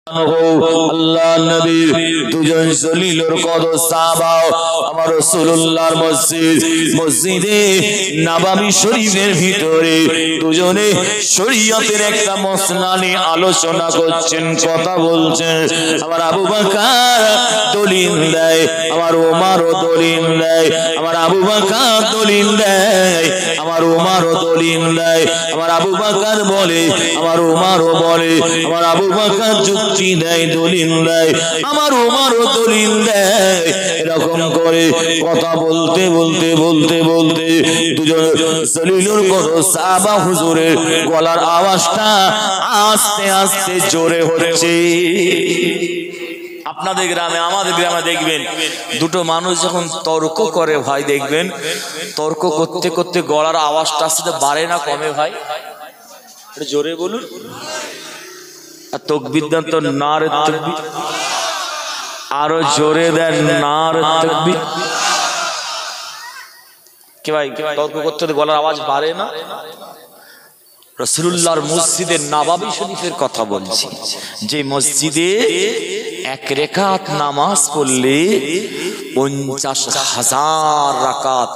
আল্লাহ নবী দুজন জলিলুর কদর সাহাবা আমার রাসূলুল্লাহর মসজিদে নববী শরীফের ভিতরে দুজনে শরীয়তের একটা মসলা নিয়ে আলোচনা করছেন, কথা বলছেন। আমার আবু বকর দলিল দেয়, আমার ওমরও দলিল দেয়, আমার আবু বকর দলিল দেয়, আমার ওমরও দলিল দেয়। আমার আবু বকর বলে, আমার ওমরও বলে, আমার আবু বকর যুক্তি দেয়, দলিল দেয়, আমার ওমরও দলিল দেয়। এরকম করে কথা বলতে বলতে বলতে বলতে দুজন জলিলুর কদর সাহাবা হুজুরের গলার আওয়াজটা আস্তে আস্তে জোরে হচ্ছে। আপনাদের গ্রামে আমাদের গ্রামে দেখবেন দুটো মানুষ যখন তর্ক করে ভাই, দেখবেন তর্ক করতে করতে গলার আওয়াজটা আস্তে বাড়ে না কমে ভাই? জোরে বলুন। আর তকবীর দেন তো, নারে তাকবীর। আরো জোরে দেন, নারে তাকবীর। কি ভাই তর্ক করতে গলার আওয়াজ বাড়ে না? রাসূলুল্লাহর মসজিদে নববী শরীফের কথা বলছি, যে মসজিদে এক রাকাত নামাজ পড়লে 50,000 রাকাত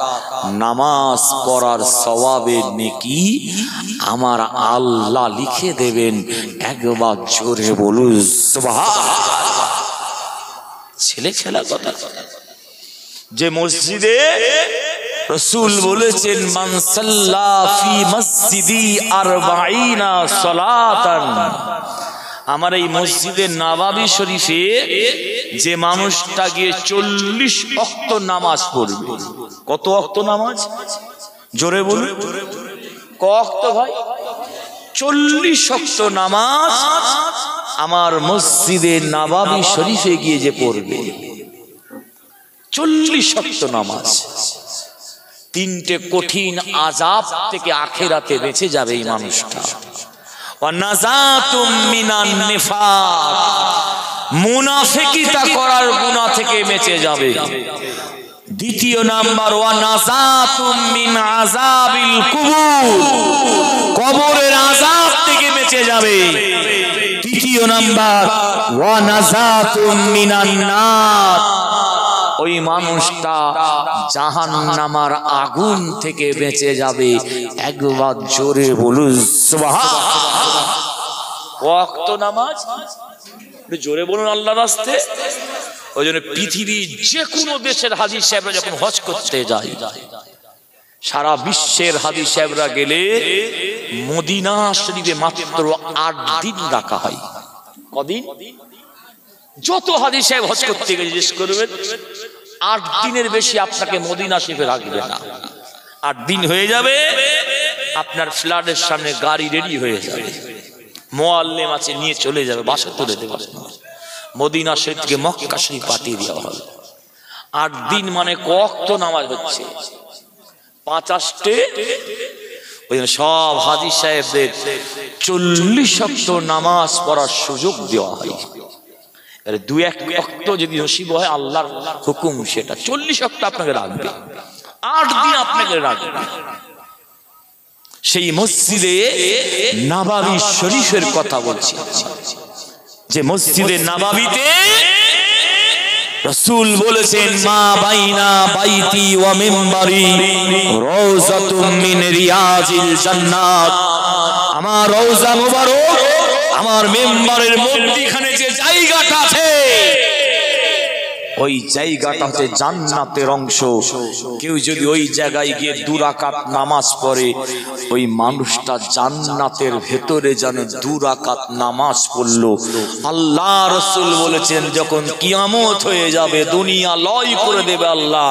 নামাজ পড়ার সওয়াবের নেকি আমার আল্লাহ লিখে দেবেন। একবার জোরে বলুন সুবহানাল্লাহ। ছেলে ছেলে কথা, যে মসজিদে রাসূল বলেছেন মান সাল্লা ফি মসজিদি 40 সালাতান, আমার এই মসজিদে নববী শরীফে যে মানুষটা গিয়ে 40 ওয়াক্ত নামাজ পড়বে। কত ওয়াক্ত নামাজ? জোরে বলুন। ক ওয়াক্ত ভাই? 40 ওয়াক্ত নামাজ আমার মসজিদে নববী শরীফে গিয়ে যে পড়বে, 40 ওয়াক্ত নামাজ, 3টে কঠিন আযাব থেকে আখিরাতে বেঁচে যাবে এই মানুষটা। ওয়া নাজাতুম মিনান নিফাক, মুনাফিকিতা করার গুনাহ থেকে বেঁচে যাবে। দ্বিতীয় নাম্বার ওয়া নাজাতুম মিন আযাবিল কুবুর, কবরের আযাব থেকে বেঁচে যাবে। তৃতীয় নাম্বার ওয়া নাজাতুম মিনান নার, ওই মানুষটা জাহান্নামের আগুন থেকে বেঁচে যাবে। একবার জোরে বলুন সুবহানাল্লাহ। ওয়াক্ত নামাজ জোরে বলুন আল্লাহর রাস্তে। ওই জন্য পৃথিবীর যে কোনো দেশের হাজী সাহেবরা যখন হজ করতে যায়, সারা বিশ্বের হাজী সাহেবরা গেলে মদিনা শরীফে মাত্র 8 দিন রাখা হয়। কদিন? যত হাজী সাহেব হজ করতে গিয়ে জিজ্ঞেস করবেন, 8 দিনের বেশি আপনাকে মদিনা শরীফে রাখবে না। 8 দিন হয়ে যাবে, আপনার ফ্ল্যাটের সামনে গাড়ি রেডি হয়ে যাবে, মুআল্লিম আছে নিয়ে চলে যাবে, বাসা তুলে দেবে। মদিনা শরীফ থেকে মক্কা শরীফ পাঠিয়ে দেওয়া হবে। 8 দিন মানে কত নামাজ হচ্ছে? 50টে। ওই সব হাজী সাহেবদের 40 ওয়াক্ত নামাজ পড়ার সুযোগ দেওয়া হয়। 2-1 ওয়াক্ত যদি নসিব হয় আল্লাহর হুকুম, সেটা 40 ওয়াক্ত আপনাকে রাখবে, 8 দিন আপনাকে রাখবে। সেই মসজিদে নববী শরীফের কথা বলছি, যে মসজিদে নববীতে রাসূল বলেছেন মা বাইনা বাইতি ওয়া মিম্বারি রাউযাতুম মিন রিয়াজিল জান্নাত, আমার রওজা মুবারক, আমার মিম্বারের মধ্যখানে যে জায়গাটা আছে, ওই জায়গাটা হচ্ছে জান্নাতের অংশ। কেউ যদি ওই জায়গায় গিয়ে 2 রাকাত নামাজ পড়ে, ওই মানুষটা জান্নাতের ভেতরে যেন 2 রাকাত নামাজ পড়লো। আল্লাহ রাসূল বলেছেন যখন কিয়ামত হয়ে যাবে, দুনিয়া লয় করে দেবে আল্লাহ,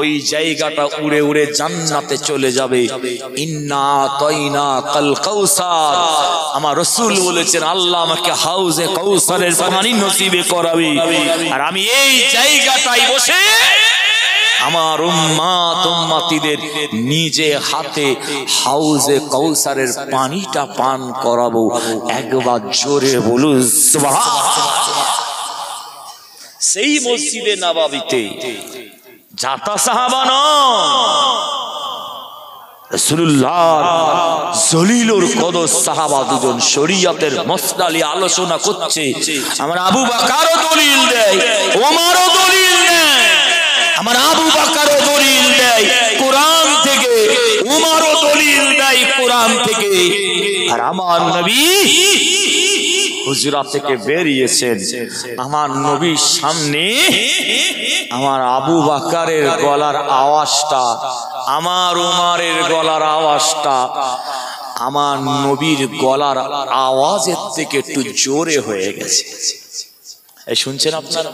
ওই জায়গাটা উড়ে উড়ে জান্নাতে চলে যাবে। ইন্না আতাইনা কাল কাউসার, আমার রাসূল বলেছেন আল্লাহ আমাকে হাউজে কাউসারের পানি নসিবে করাবে, আর আমি এই জায়গাটায় বসে আমার উম্মাত উম্মতিদের নিজে হাতে হাউজে কাউসারের পানিটা পান করাবো। একবার জোরে বলুন সুবহানাল্লাহ। সেই মসজিদে নববীতে যাতা সাহাবা নয়, রাসূলুল্লাহ জলিলুর কদর সাহাবা দুজন শরীয়তের মসলা আলোচনা করছে। আমার আবু বকরও দলিল দেয়, ওমরও দলিল দেয়, আমার আবু বকরও দলিল দেয় কোরআন থেকে, ওমরও দলিল দেয় কোরআন থেকে। আর আমার নবী হুজরা থেকে বেরিয়েছেন, আমার নবীর সামনে আমার আবু বকরের গলার আওয়াজটা, আমার উমরের গলার আওয়াজটা আমার নবীর গলার আওয়াজের থেকে একটু জোরে হয়ে গেছে। এই শুনছেন আপনারা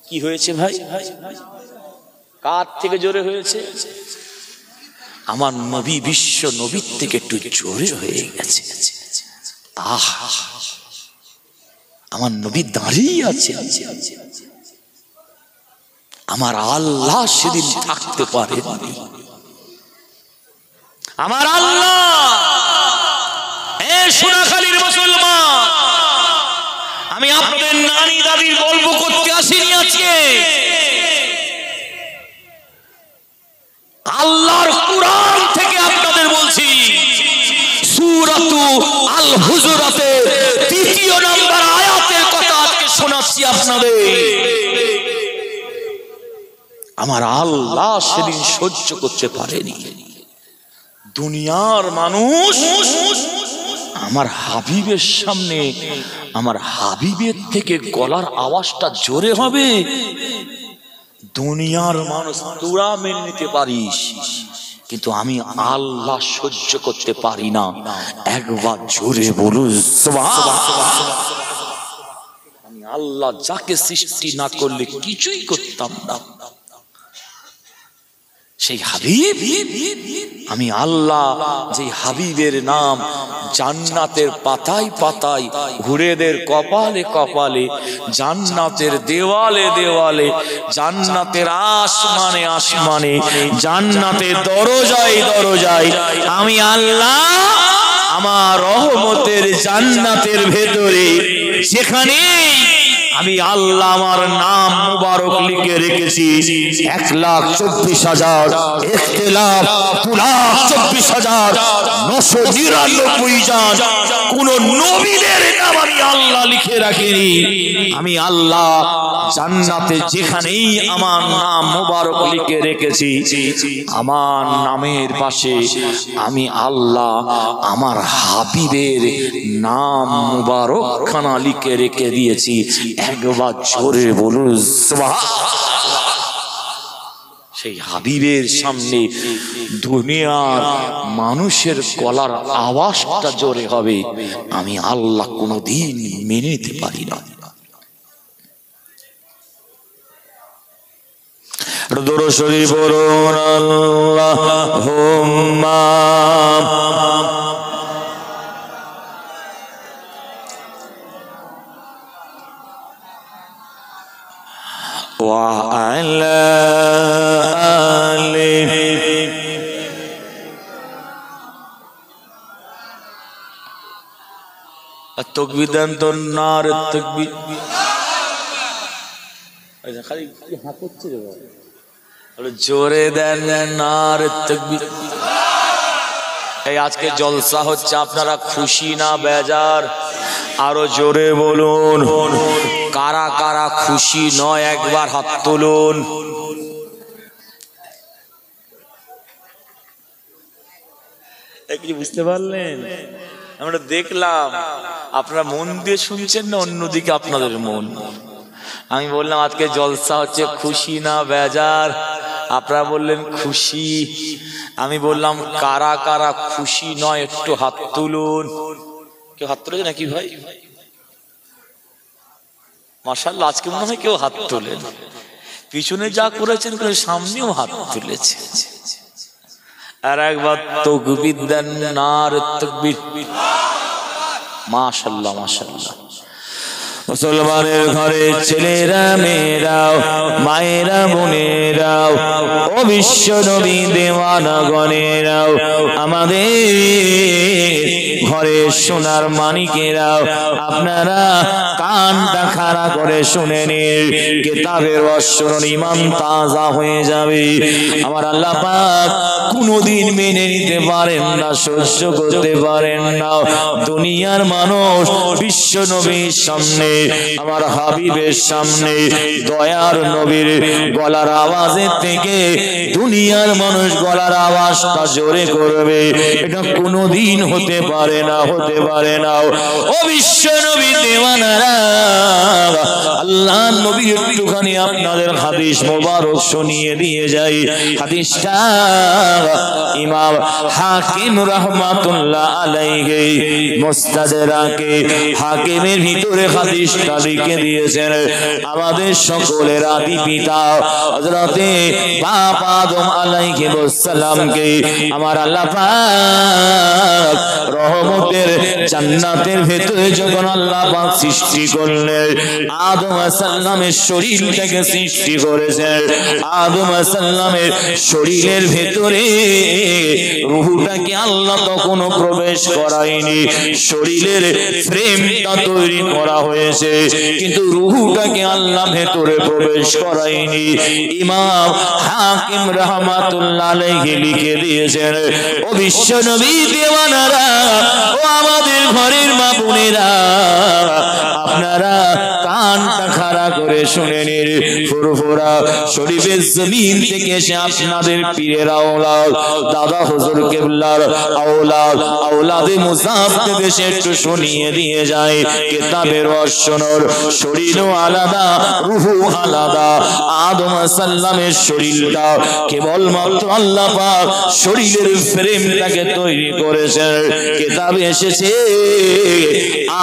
কি হয়েছে ভাই? কার থেকে জোরে হয়েছে? আমার নবী বিশ্ব নবীর থেকে একটু জোরে হয়ে গেছে। আহা, আমার নবী দাঁড়িয়ে আছে, আমার আল্লাহ সেদিন থাকতে পারেননি। আমার আল্লাহ, সোনাখালীর মুসলমান, আমি আপনাদের নানি দাদির গল্প করতে আসিনি আজকে। আল্লাহর কুরআন থেকে আপনাদের বলছি, সূরাতু আল হুজুরাতের ৩য় নম্বর আয়াতের কথা আজকে শোনাচ্ছি আপনাদের। আমার আল্লাহ সেদিন সহ্য করতে পারেনি। দুনিয়ার মানুষ আমার হাবিবের সামনে, আমার হাবিবের থেকে গলার আওয়াজটা জোরে হবে। দুনিয়ার মানুষ তোরা মেনে নিতে পারিস, কিন্তু আমি আল্লাহ সহ্য করতে পারি না। একবার জোরে বলুন সুবহানাল্লাহ। আমি আল্লাহ যাকে সৃষ্টি না করলে কিছুই করতাম না, সেই হাবিব, আমি আল্লাহ যে হাবিবের নাম জান্নাতের পাতায় পাতায়, হুরেদের কপালে কপালে, জান্নাতের দেওয়ালে দেওয়ালে, জান্নাতের আসমানে আসমানে, জান্নাতের দরজায় দরজায়, আমি আল্লাহ আমার রহমতের জান্নাতের ভেতরে যেখানে আমি আল্লাহ আমার নাম মুবারক লিখে রেখেছি ১,২৪,০০০, ইখতিলাফ ২,২৪,৯৯৯ জন, কোন নবীদের নাম আমি আল্লাহ লিখে রাখিনি। আমি আল্লাহ জান্নাতে যেখানেই আমার নাম মুবারক লিখে রেখেছি, আমার নামের পাশে আমি আল্লাহ আমার হাবিবের নাম মুবারক খানা লিখে রেখে দিয়েছি। একবার জোরে বলুন সুবহানাল্লাহ। সেই হাবিবের সামনে দুনিয়ার মানুষের গলার আওয়াজটা জোরে হবে, আমি আল্লাহ কোনোদিন মেনে নিতে পারি না। দরুদ শরীফ পড়ুন, আল্লাহুম্মা ওয়া আলা আলিহি তাকবীর দেন তো, নারে তাকবীর। খালি হাত হচ্ছে রে বাবা, জোরে দেন নারে তাকবীর। এই আজকে জলসা হচ্ছে, আপনারা খুশি না বেজার? আরো জোরে বলুন, কারা কারা খুশি নয় একবার হাত তুলুন। কি বুঝতে পারলেন? আমরা দেখলাম আপনারা মন দিয়ে শুনছেন না অন্যদিকে আপনাদের মন। আমি বললাম আজকে জলসা হচ্ছে, খুশি না বেজার? আপনারা বললেন খুশি। আমি বললাম কারা কারা খুশি নয় একটু হাত তুলুন। কেউ হাত তুলেছে নাকি ভাই? মাশাআল্লাহ, আজকে মনে হয় কেউ হাত তোলেন। পিছনে যা করেছেন সামনেও হাত তুলেছে। আর একবার তাকবীর দেন, নারে তাকবীর। মাশাআল্লাহ মাশাআল্লাহ। মুসলমানের ঘরে ছেলেরা মেয়েরাও মায়েরা বোনেরাও ও বিশ্ব নবী দেওয়ানাগণেরাও আমাদের ঘরে সোনার মানিকেরাও আপনারা কানটা খাড়া করে শুনে নিন কিতাবের অশ্বরণ ইমান তাজা হয়ে যাবে। আমার আল্লাহ পাক কোনদিন মেনে নিতে পারেন না, সহ্য করতে পারেন না দুনিয়ার মানুষ বিশ্ব নবীর সামনে আমার হাবিবের সামনে দয়ার নবীর গলার আওয়াজের থেকে দুনিয়ার মানুষ গলার আওয়াজটা জোরে করবে, এটা কোনদিন হতে পারে না, হতে পারে না। ও বিশ্ব নবী দেওয়ানারা আল্লাহ নবী একটুখানি আপনাদের হাদিস মোবারক শুনিয়ে দিয়ে যাই। হাদিসটা ইমাম হাকিম রাহমাতুল্লাহ আলাইহি মুস্তাদরাকে হাকিমের ভিতরে হাদিসটা লিখে দিয়েছেন। আমাদের সকলের আদি পিতা হযরতে বাপ আদম আলাইহিস সালামকে আমার আল্লাহ পাক রহমতের জান্নাতের ভিতরে যখন আল্লাহ পাক সৃষ্টি করলেন, আদম আলাইহিস সালামের শরীরটাকে সৃষ্টি করেছেন। আদম আলাইহিস সালামের শরীরের ভিতরে রূহটাকে আল্লাহ তখনও প্রবেশ করায়নি, শরীরের ফ্রেমটা তৈরি করা হয়েছে কিন্তু রূহটাকে আল্লাহ ভেতরে প্রবেশ করায়নি। ইমাম হাকিম রাহমাতুল্লাহ আলাইহি লিখে দিয়েছেন, ও বিশ্ব নবী দেওয়ানারা ও আমাদের ঘরের মা বোনেরা আপনারা কানটা খাড়া করে শুনে নিন। ফুরফুরা শরীফের জমিন থেকে এসে আপনাদের পীরের আওলাদ দাদা হুজুর কেবলার আওলাদ আওলাদে মুজাফফর এসে একটু শুনিয়ে দিয়ে যায় কিতাবের রহস্যনর শরীরও আলাদা রূহু আলাদা। আদম সাল্লামের শরীরটা কেবলমাত্র আল্লাহ পাক শরীরের ফ্রেমটাকে তৈরি করেছেন। কিতাবে এসেছে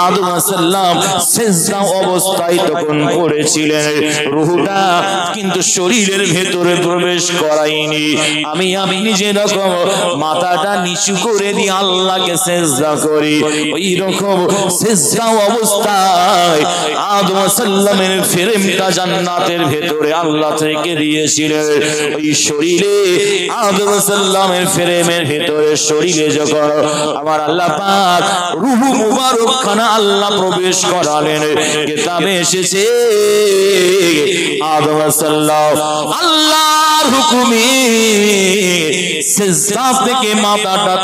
আদম সাল্লাম সিজদা অবস্থায় তখন করেছিলেন, রূহটা কিন্তু শরীরের ভেতরে প্রবেশ করায়নি। আমি আপনি যেরকম মাথাটা নিচু করে দিয়ে আল্লাহকে সিজদা করি, ওই রকম সিজদা অবস্থায় আদম সাল্লামের ফ্রেমটা জান্নাতের ভেতরে আল্লাহ থেকে দিয়েছিলেন। ওই শরীরে আদম সাল্লামের ফ্রেমের ভেতরে শরীরে যখন আমার আল্লাহ পাক রূহ মুবারক খানা আল্লাহ প্রবেশ করালেন, কিতাবে এসেছে আদম সাল্লাম আল্লাহর হুকুমে সিজদা থেকে মাথাটা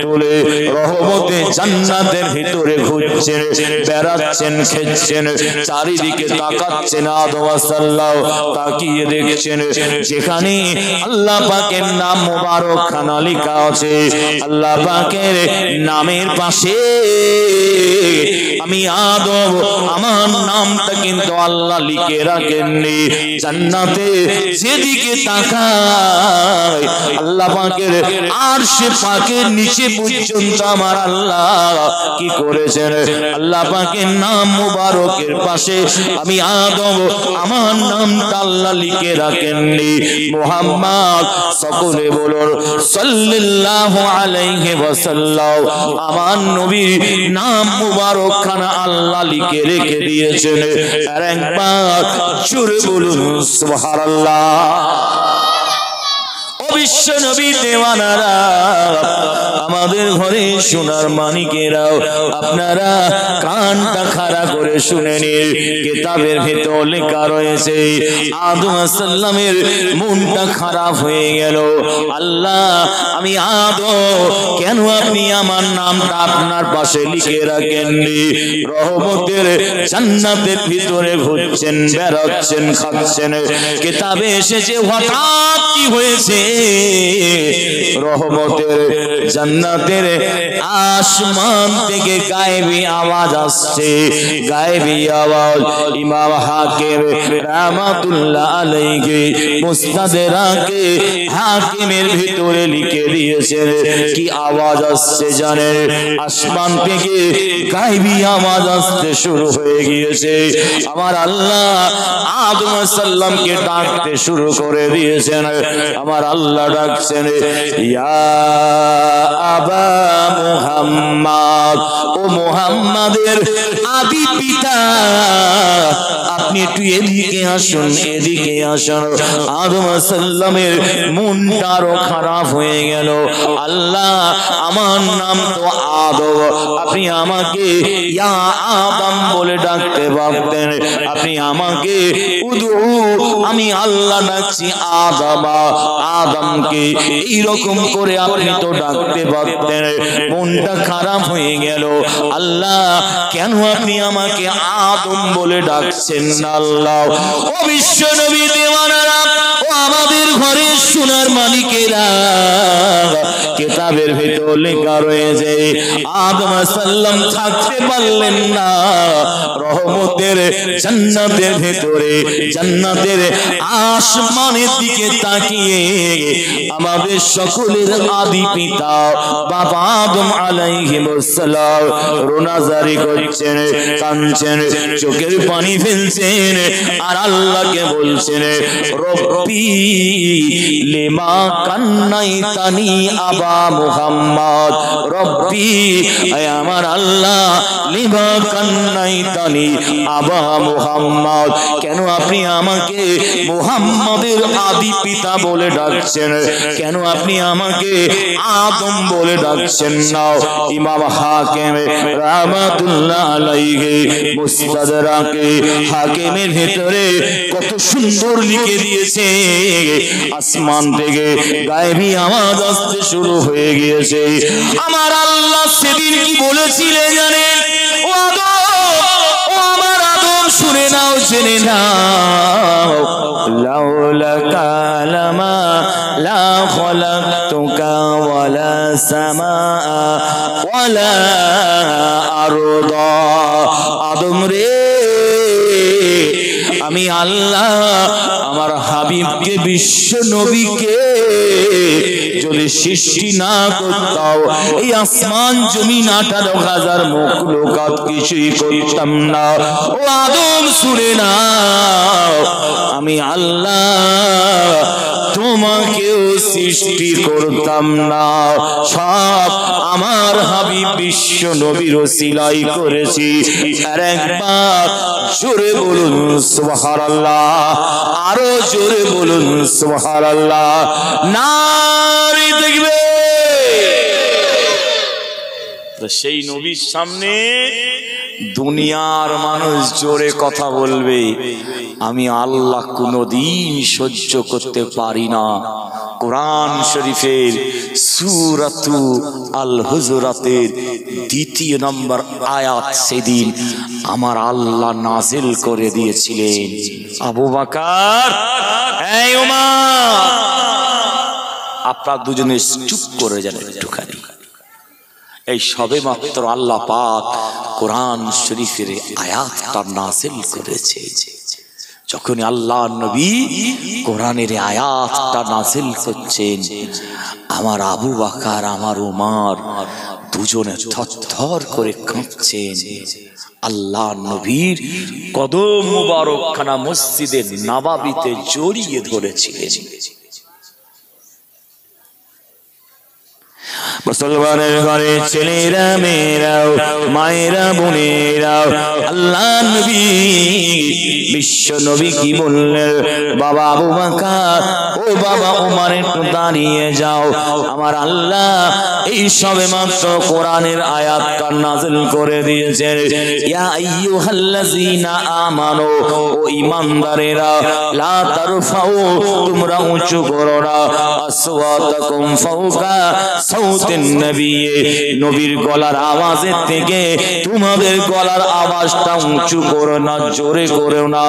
তুলে রহমতে জান্নাতের ভিতরে ঘুরছেন, বেড়াচ্ছেন, খেলছেন, চারিদিকে তাকাচ্ছেন। আদম সাল্লাম তাকিয়ে দেখছেন যেখানে আল্লাহ পাকের নাম মোবারক খানা লেখা আছে, আল্লাহ পাকের নামের পাশে আমি আদম আমার নামটা কিন্তু আল্লাহ লিখে রাখেননি। জান্নাতে যেদিকে তাকায় আল্লাহ পাকের আরশে পাকের নিচে পর্যন্ত আমার আল্লাহ কি করেছেন, আল্লাহ পাকের নাম মুবারকের পাশে আমি আদম আমার নামটা আল্লাহ লিখে রাখেননি। মুহাম্মদ সকলে বলুন সাল্লাল্লাহু আলাইহি ওয়াসাল্লাম আমার নবীর নাম মুবারক খানা আল্লাহ লিখে রেখে দিয়েছেন। আর একবার জোরে বলুন সুবহানাল্লাহ। বিশ্ব নবী দেওয়ানারা আমাদের ঘরে সোনার মানিকেরাও আপনারা কানটা খাড়া করে শুনে নিন। কিতাবের ভেতর লেখা রয়েছে আদম সাল্লামের মনটা খারাপ হয়ে গেল, আল্লাহ আমি আদম কেন আপনি আমার নামটা আপনার পাশে লিখে রাখেননি? রহমতের জান্নাতের ভিতরে ঘুরছেন, বেড়াচ্ছেন, খাচ্ছেন, কিতাবে এসেছে হঠাৎ কি হয়েছে, রহমতের জান্নাতের আসমান থেকে গায়েবী আওয়াজ আসছে। গায়েবী আওয়াজ ইমাম হাকিম রাহমাতুল্লাহ আলাইহি মুস্তাদরাকে হাকিমের ভিতরে লিখে দিয়েছেন। কি আওয়াজ আসছে জানেন? আসমান থেকে গায়েবী আওয়াজ আসতে শুরু হয়ে গিয়েছে। আমার আল্লাহ আদম সাল্লামকে ডাকতে শুরু করে দিয়েছেন। আমার আল্লাহ আল্লাহ ডাকছেন, ইয়া আবা মুহাম্মদ, ও মুহাম্মাদের আদি পিতা, আপনি একটু এদিকে আসুন, এদিকে আসুন। আদম সাল্লামের মনটা আরো খারাপ হয়ে গেল। আল্লাহ, আমার নাম তো আদম, আপনি আমাকে ইয়া আদম বলে ডাকতে পারতেন, আপনি আমাকে উদু, আমি আল্লাহ ডাকছি আদমা, আদমকে এইরকম করে আপনি তো ডাকতে পারতেন। মনটা খারাপ হয়ে গেল। আল্লাহ, কেন আপনি আমাকে আদম বলে ডাকছেন না? আল্লাহ, ও বিশ্ব নবী দেওয়ানারা, ও আমাদের ঘরে সোনার মালিকেরা, কিতাবের ভিতর লেখা রয়েছে আদম সাল্লাম থাকতে পারলেন না রহমতের জান্নাতের ভিতরে, জান্নাতের আসমানের দিকে তাকিয়ে আমাদের সকলের আদি পিতা বাবা আদম আলাইহিস সালাম রোনাজারি করছেন, কাঁদছেন, চোখের পানি ফেলছেন, আর আল্লাহকে বলছেন, রব্বি লিমা কান্নাইতানি আবা মুহাম্মদ, রব্বি, আমার আল্লাহ, লিমা কান্নাইতানি আবা মুহাম্মদ, কেন আপনি আমাকে মুহাম্মাদের আদি পিতা বলে ডাকছেন? কেন আপনি আমাকে আদম বলে ডাকছেন না? ইমাম হাকিম রাহমাতুল্লাহ আলাইহি মুস্তাদরাকে হাকিমের ভিতরে কত সুন্দর লিখে দিয়েছে, আসমান থেকে গায়েবী আওয়াজ আসতে শুরু হয়ে গিয়েছে। আমার আল্লাহ সেদিন কি বলেছিলেন জানেন? ও আদম, ও আমার আদম, শুনে নাও, জেনে নাও, লাউলা কালামা লা খলাকতুকা ওয়ালা সামাআ ওয়ালা আরদা। আদম রে, আমি আল্লাহ আমার হাবিবকে, বিশ্ব নবীকে যদি সৃষ্টি না করতাম, এই আসমান জমিন 18,000 মখলুকাত কিছুই করতাম না। ও আদম, শুনে নাও, আমি আল্লাহ তোমাকেও সৃষ্টি করতাম না, সব আমার হাবিব বিশ্ব নবীর ওসিলাই করেছি। আর একবার জোরে বলুন সুবহানাল্লাহ, আরো জোরে বলুন সুবহানাল্লাহ। নারী দেখবে সেই নবীর সামনে দুনিয়ার মানুষ জোরে কথা বলবে, আমি আল্লাহ কোনদিন সহ্য করতে পারি না। কোরআন শরীফের সূরাতু আল হুজুরাতের 2 নম্বর আয়াত সেদিন আমার আল্লাহ নাজিল করে দিয়েছিলেন। আবু বকর, এই উমর, আপনারা দুজনে চুপ করে যান একটুখানি। এই সবে মাত্র আল্লাহ পাক কোরআন শরীফের আয়াতটা নাজিল করেছে। যখন আল্লাহ নবী কোরআনের আয়াতটা নাজিল করছেন, আমার আবু বকর, আমার উমর দুজনে থরথর করে কাঁপছেন। আল্লাহ নবীর কদম মুবারকখানা মসজিদে নববীতে জড়িয়ে ধরেছিলেন। মুসলমানের ঘরে ছেলেরা, মেয়েরাও, মায়েরা, বোনেরাও, আল্লাহ নবী বিশ্ব নবী কি বললেন? বাবা আবু বকর, ও বাবা উমর, একটু দাঁড়িয়ে যাও, আমার আল্লাহ এই সবে মাত্র কোরআনের আয়াতটা নাযিল করে দিয়েছেন। ইয়া আইয়ুহাল্লাযীনা আমানু, ও ঈমানদারেরা, লা তারফাউ, তোমরা উঁচু করো না, আসওয়াতাকুম ফাওকা সাউতিন নবী, নবীর গলার আওয়াজের থেকে তোমাদের গলার আওয়াজটা উঁচু করো না, জোরে করো না।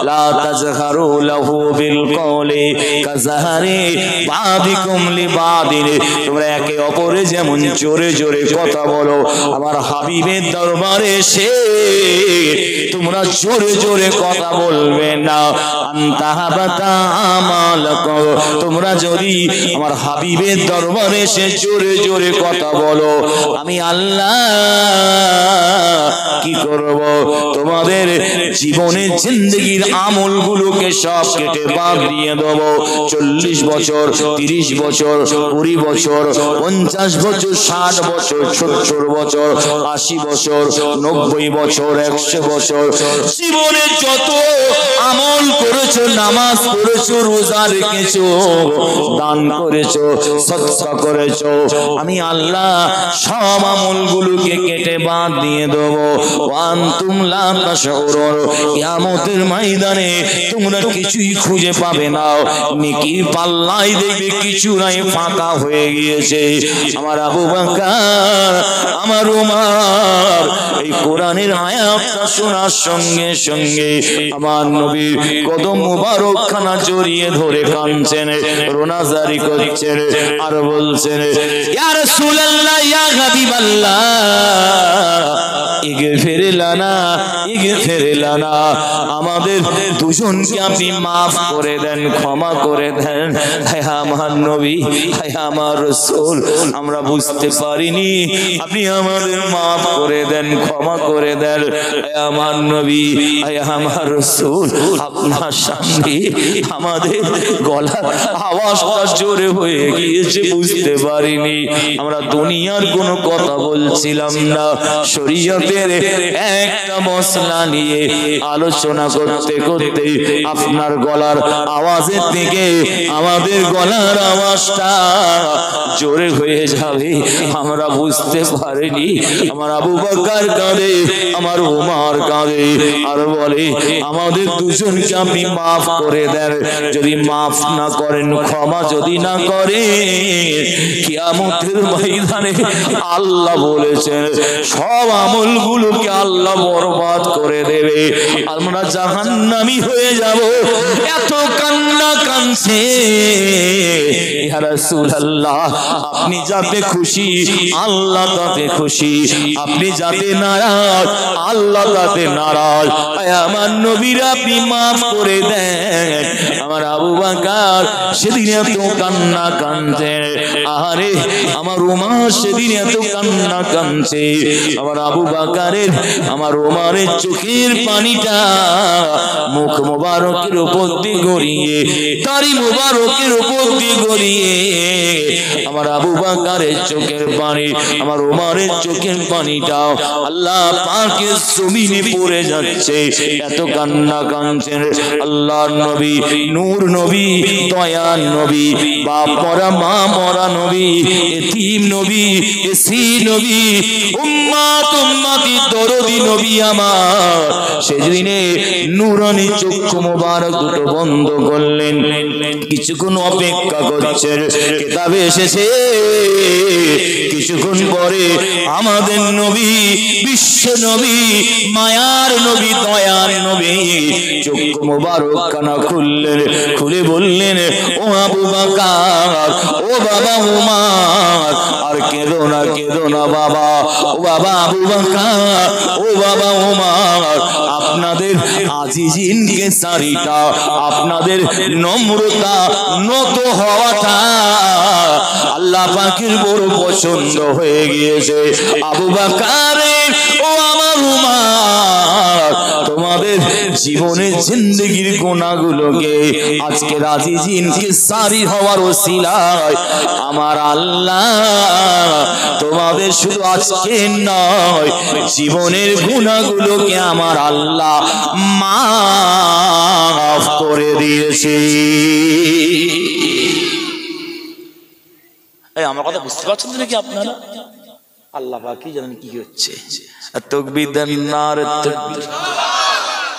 লা তাজহারু লাহু বিল কওলি কাযাহারি বাদিকুম লিবাদিন, তোমরা একে অপরে যেমন জোরে জোরে কথা বলো, আমার হাবিবের দরবারে এসে তোমরা জোরে জোরে কথা বলবে না। আনতাহাবাতা আমালাকুম, তোমরা যদি আমার হাবিবের দরবারে এসে জোরে জোরে কথা বলো, আমি আল্লাহ কি করব? তোমাদের জীবনের জিন্দেগির আমলগুলোকে সব কেটে বাদ দিয়ে দেব। 40 বছর, 30 বছর, 20 বছর, 50 বছর, 60 বছর, 70 বছর, 80 বছর, 90 বছর, 100 বছর, জীবনে যত আমল করেছো, নামাজ পড়েছো, রোজা রেখেছো, দান করেছো, সদকা করেছো, আমি আল্লাহ সব আমলগুলোকে কেটে বাদ দিয়ে দেবো। ওয়ান্তুম লা তাশউরুন, কিয়ামতের ময়দানে তোমরা কিছুই খুঁজে পাবে না, নেকির পাল্লাই দেখবে কিছু নাই, ফাঁকা হয়ে গিয়েছে। আমার আবু বকর, আমার উমর এই কোরআনের আয়াতটা শোনার সঙ্গে সঙ্গে আমার নবীর কদম মুবারক খানা জড়িয়ে ধরে কাঁদছেন, রোনাজারি করছেন আর বলছেন, ইয়া রাসূলুল্লাহ, ইয়া হাবিবাল্লাহ, ইগফির লানা, ইগফির লানা, আমাদের দুজনকে আপনি মাফ করে দেন, ক্ষমা করে দেন। হে আমার নবী, হে আমার রাসূল, আমরা বুঝতে পারিনি, আপনি আমাদের মাফ করে দেন, ক্ষমা করে দেন। হে আমার নবী, হে আমার রাসূল, আপনার সামনে আমাদের গলার আওয়াজটা জোরে হয়ে গিয়েছে, বুঝতে পারিনি। আমরা দুনিয়ার কোনো কথা বলছিলাম না, শরীয়তের একটা মসলা নিয়ে আলোচনা করতে করতে আপনার গলার আওয়াজের থেকে আমাদের গলার আওয়াজটা জোরে হয়ে যাবে, আমরা বুঝতে পারিনি। আমার আবু বকর কাঁদে, আমার উমর কাঁদে আর বলে, আমাদের দুজনকে আপনি মাফ করে দেন। যদি মাফ না করেন, ক্ষমা যদি না করেন, কিয়ামতের ময়দানে আল্লাহ বলেছেন সব আমলগুলোকে আল্লাহ বরবাদ করে দেবে, আমরা জাহান্নামী হয়ে যাব। এত কান্না কাঁদছে, ইয়া রাসূলুল্লাহ, আপনি যাতে খুশি আল্লাহ তাতে খুশি, আপনি যাতে নারাজ আল্লাহ তাতে নারাজ। আমার নবীর আপনি মাফ করে দেন। আমার আবু বকর সেদিন এত কান্না কাঁদছে, আরে আমার উমর সেদিন এত কান্না কাঁদছে। আমার আবু বকরের, আমার উমরের চোখের পানিটা মুখ মোবারকের উপর দিয়ে গড়িয়ে, তারি মোবারকের উপর দিয়ে গড়িয়ে আমার আবু বকরের চোখের পানি, আমার উমরের চোখের পানিটা আল্লাহ পাকের জমিনে পড়ে যাচ্ছে। এত কান্না কাঁদছেন আল্লাহর নবী, নূর নবী, দয়ার নবী, বাপ মরা মা মরা নবী, এতিম নবী, এসি নবী, উম্মত উম্মতি দরদি নবী আমার। সেদিনে নূরানি চক্ষু মোবারক দুটো বন্ধ করলেন, কিছুক্ষণ অপেক্ষা করছেন, কিতাবে এসেছে কিছুক্ষণ পরে আমাদের নবী, বিশ্ব নবী, মায়ার নবী, দয়ার নবী চক্ষু মোবারক খানা খুললেন, খুলে বললেন, ও আবু বকর, ও বাবা উমর, আর কেঁদো না, কেঁদো না বাবা, ও বাবা আবু বকর, ও বাবা উমর, আপনাদের আজিজিনকে সারিটা, আপনাদের নম্রতা, নত হওয়াটা আল্লাহ পাকের বড় পছন্দ হয়ে গিয়েছে। আবু বকর, ও আমার উমর, তোমাদের জীবনের জিন্দেগির গুনাহগুলোকে আজকে আজিজিনকে সারি হওয়ার ওসিলায় আমার আল্লাহ তোমাদের শুধু আজকে নয়, জীবনের গুনাহগুলোকে আমার আল্লাহ মাফ করে দিয়েছে। আমার কথা বুঝতে পারছেন নাকি আপনারা? আল্লাহ পাকই জানেন কি হচ্ছে। তাকবীর দেন, নারে তাকবীর।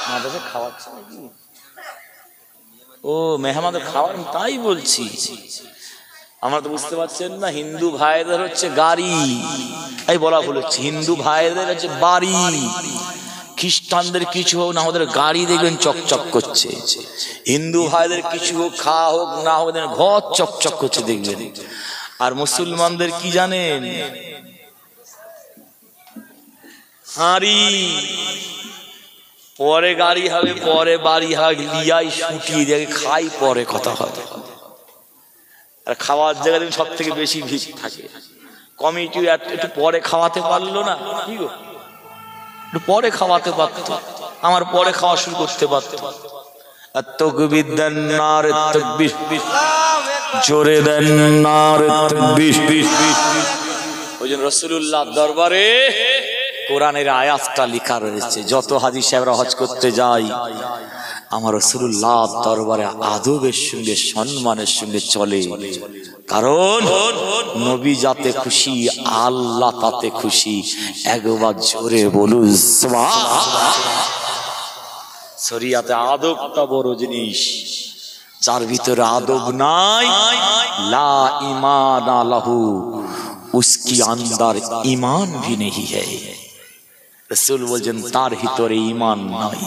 মাদ্রাসা খাওয়াচ্ছে নাকি? ও মেহমানদের খাওয়ার, তাই বলছি। আমরা তো বুঝতে পারছেন না, হিন্দু ভাইদের হচ্ছে গাড়ি, এই বলা ভুল হচ্ছে, হিন্দু ভাইদের হচ্ছে বাড়ি, খ্রিস্টানদের কিছু হোক না ওদের গাড়ি দেখবেন চকচক করছে, হিন্দু ভাইদের কিছু হোক, খাওয়া হোক না হোক ঘর চকচক করছে দেখবেন। আর মুসলমানদের কি জানেন? হাঁড়ি, পরে গাড়ি হবে, পরে বাড়ি হবে, লিয়াই ছুটি দেখে খাই, পরে কথা হবে। আর খাওয়ার জায়গায় সব থেকে বেশি ভিড় থাকে। কমিটি একটু পরে খাওয়াতে পারলো না, কি গো, একটু পরে খাওয়াতে পারতো, আমার পরে খাওয়া শুরু করতে পারতো। জোরে দেন নারে তাকবীর। ওই জন্য রাসূলুল্লাহ দরবারে কোরআনের আয়াতটা লেখা রয়েছে, যত হাজী সাহেবরা হজ করতে যায় আমার রাসূলুল্লাহ দরবারে আদবের সঙ্গে সম্মানের সঙ্গে চলে, কারণ নবী যাতে খুশি আল্লাহ তাতে খুশি। একবার জোরে বলুন সুবহানাল্লাহ। শরীয়তে আদবটা বড় জিনিস, যার ভিতরে আদব নাই লা ঈমান লাহু উসকি আন্দার ঈমান ভি নেহি হ্যায়। রাসূল বলেন তার ভিতরে ঈমান নাই।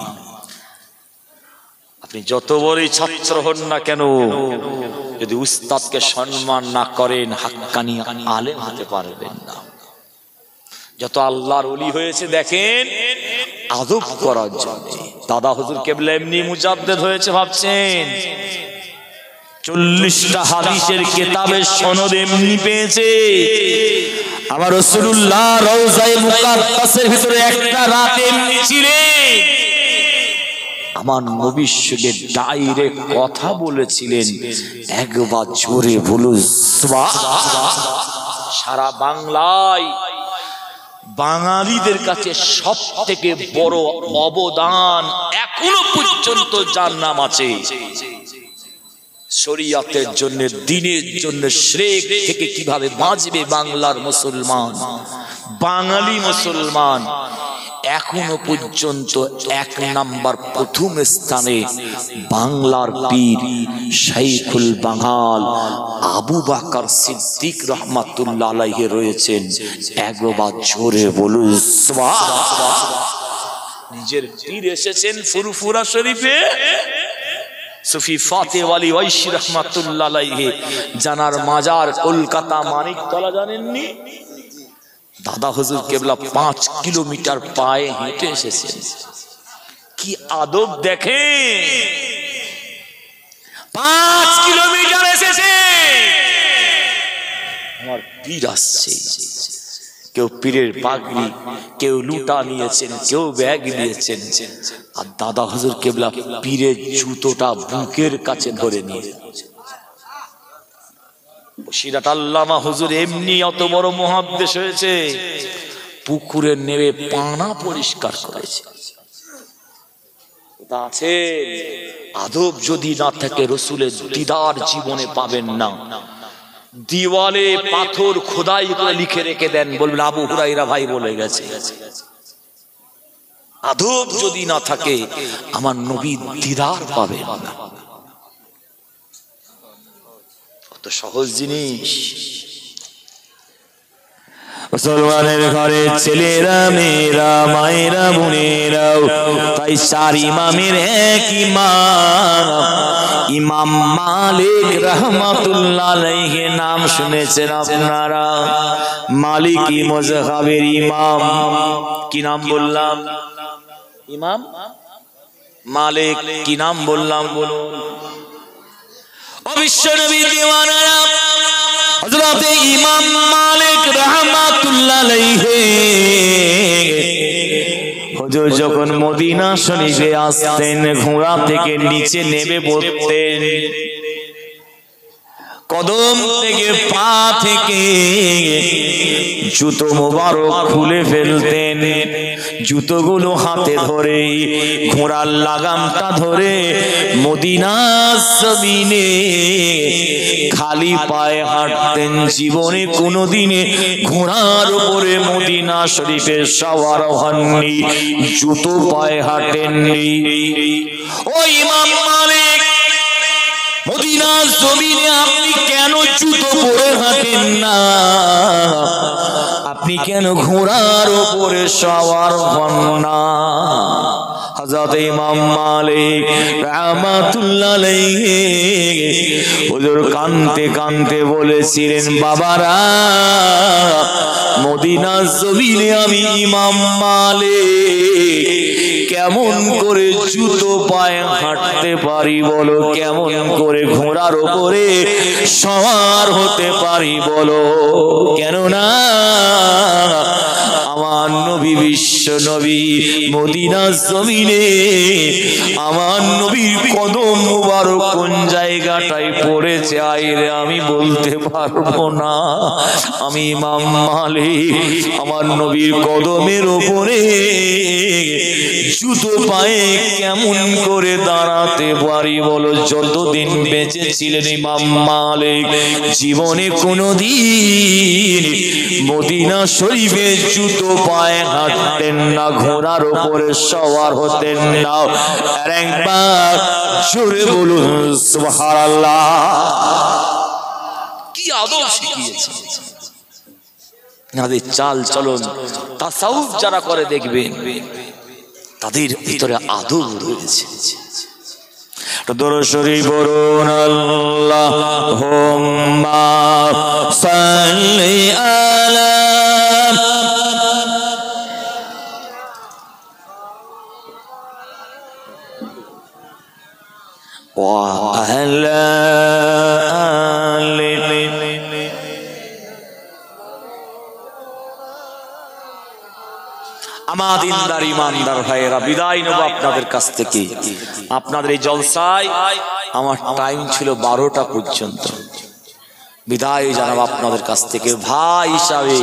আপনি যত বড়ই ছাত্র হন না কেন, যদি উস্তাদকে সম্মান না করেন হাক্কানি আলেম হতে পারবেন না। যত আল্লাহর ওলি হয়েছে দেখেন আদব করার জন্য। দাদা হুজুর কেবলা এমনি মুজাদ্দেদ হয়েছে ভাবছেন? 40টা হাদিসের কিতাবের সনদ এমনি পেয়েছে। আমার রাসূলুল্লাহ রওজায়ে মুকাদ্দাসের ভিতরে একটা রাত এমনি ছিলেন, আমার নবীর সঙ্গে ডাইরেক্ট কথা বলেছিলেন। একবার জোরে বলুন সুবহানাল্লাহ। সারা বাংলায় বাঙালিদের কাছে সব থেকে বড় অবদান এখনো পর্যন্ত যার নাম আছে, শরীয়তের জন্য, দ্বীনের জন্য, শিরক থেকে কিভাবে বাঁচবে বাংলার মুসলমান, বাঙালি মুসলমান, এখনো পর্যন্ত ১ নাম্বার প্রথম স্থানে বাংলার পীর শাইখুল বাঙাল আবু বকর সিদ্দিক রহমাতুল্লাহ আলাইহি রয়েছেন। একবার জোরে বলুন সুবহানাল্লাহ। নিজের পীর এসেছেন ফুরফুরা শরীফে, সুফি ফাতেহ আলী ওয়াইসি রহমাতুল্লাহ আলাইহি জানার মাজার কলকাতা মানিকতলা, জানেননি? দাদা হুজুর কেবলা 5 কিলোমিটার পায়ে হেঁটে এসেছেন। কি আদব দেখেন, 5 কিলোমিটার এসেছে। আমার পীর আসছে, কেউ পীরের পাগড়ি, কেউ লুটা নিয়েছেন, কেউ ব্যাগ নিয়েছেন, আর দাদা হুজুর কেবলা পীরের জুতোটা বুকের কাছে ধরে নিয়ে। বসিরহাট আল্লামা হুজুর এমনি অত বড় মুহাদ্দিস হয়েছে, পুকুরে নেমে পানা পরিষ্কার করেছে। আছে আদব যদি না থাকে রাসূলের দিদার জীবনে পাবেন না। দিওয়ালে পাথর খোদাই করে লিখে রেখে দেন, বলবেন আবু হুরায়রা ভাই বলে গেছে। আদব যদি না থাকে আমার নবী দিদার পাবেন না। কত সহজ জিনিস। মুসলমানের ঘরে ছেলেরা, মেয়েরা, মায়েরা, বোনেরাও, তাই 4 ইমামের এক ইমাম, ইমাম মালিক রহমাতুল্লাহ আলাইহি নাম শুনেছেন আপনারা? মালিকি মাযহাবের ইমাম। কি নাম বললাম? ইমাম মালিক। কি নাম বললাম বলুন? বিশ্ব নবী দিওয়ানারা হযরত ইমাম মালিক রাহমাতুল্লাহ আলাইহি হুজুর যখন মদিনা শরীফে আসতেন, ঘোড়া থেকে নিচে নেমে পড়তেন, কদম থেকে পা থেকে জুতো মোবারক খুলে ফেলতেন, জুতোগুলো হাতে ধরে ঘোড়ার লাগামটা ধরে মদিনার জমিনে খালি পায়ে হাঁটতেন। জীবনে কোনোদিনে ঘোড়ার উপরে মদিনা শরীফে সওয়ার হননি, জুতো পায়ে হাঁটেননি। ও ইমাম মালিক, মদিনার জমিনে আপনি কেন জুতো পরে হাঁটেন না? আপনি কেন ঘোড়ার উপরে সওয়ার হন না? হযরত ইমাম মালিক রাহমাতুল্লাহ আলাইহি হুজুর কাঁদতে কাঁদতে বলেছিলেন, বাবারা মদিনার জমিনে আমি ইমাম মালিক কেমন করে জুতো পায়ে হাঁটতে পারি বলো, কেমন করে ঘোড়ার উপরে সওয়ার হতে পারি বলো, কেননা আমার নবী বিশ্ব নবী মদিনার জমিনে আমার নবীর কদম মুবারক কোন জায়গাটায় পড়েছে আইরে আমি বলতে পারবো না। আমি ইমাম মালিক আমার নবীর কদমের উপরে জুতো পায়ে কেমন করে দাঁড়াতে পারি বলো। যতদিন বেঁচে ছিলেন ইমাম মালিক জীবনে কোনোদিন মদিনা শরীফে জুতো পায়ে হাঁটতেন না, ঘোড়ার উপরে সওয়ার হতেন না। আর একবার জোরে বলুন সুবহানাল্লাহ। কি আদব শিখিয়েছে আমাদের, চাল চলন তাসাউফ যারা করে দেখবেন তাদের ভিতরে আদব রয়েছে। দরুদ শরীফ পড়ুন, আল্লাহুম্মা সাল্লি আলা ওয়া আলা আলি। আমার দিনদার ইমানদার ভাইয়েরা, বিদায় নেব আপনাদের কাছ থেকে। আপনাদের এই জলসায় আমার টাইম ছিল 12টা পর্যন্ত। বিদায় জানাব আপনাদের কাছ থেকে ভাই হিসাবে,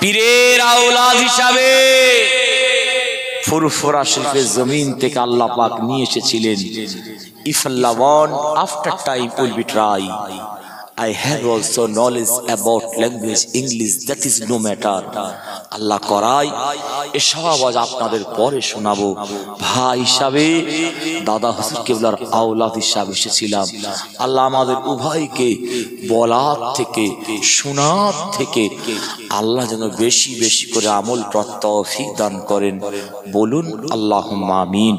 পীরের আওলাদ হিসাবে। ফুরফুরা শরীফের জমিন থেকে আল্লাহ পাক নিয়ে এসেছিলেন। If Allah want after time will be try. I have also knowledge about language English, that is no matter. আল্লাহ করাই এসব আজ আপনাদের পরে শোনাবো। ভাই হিসাবে দাদা হুজুর কেবলার আওলাদ হিসাবে এসেছিলাম। আল্লাহ আমাদের উভয়কে বলার থেকে শোনার থেকে আল্লাহ যেন বেশি বেশি করে আমল করার তৌফিক দান করেন। বলুন আল্লাহুম্মা আমিন।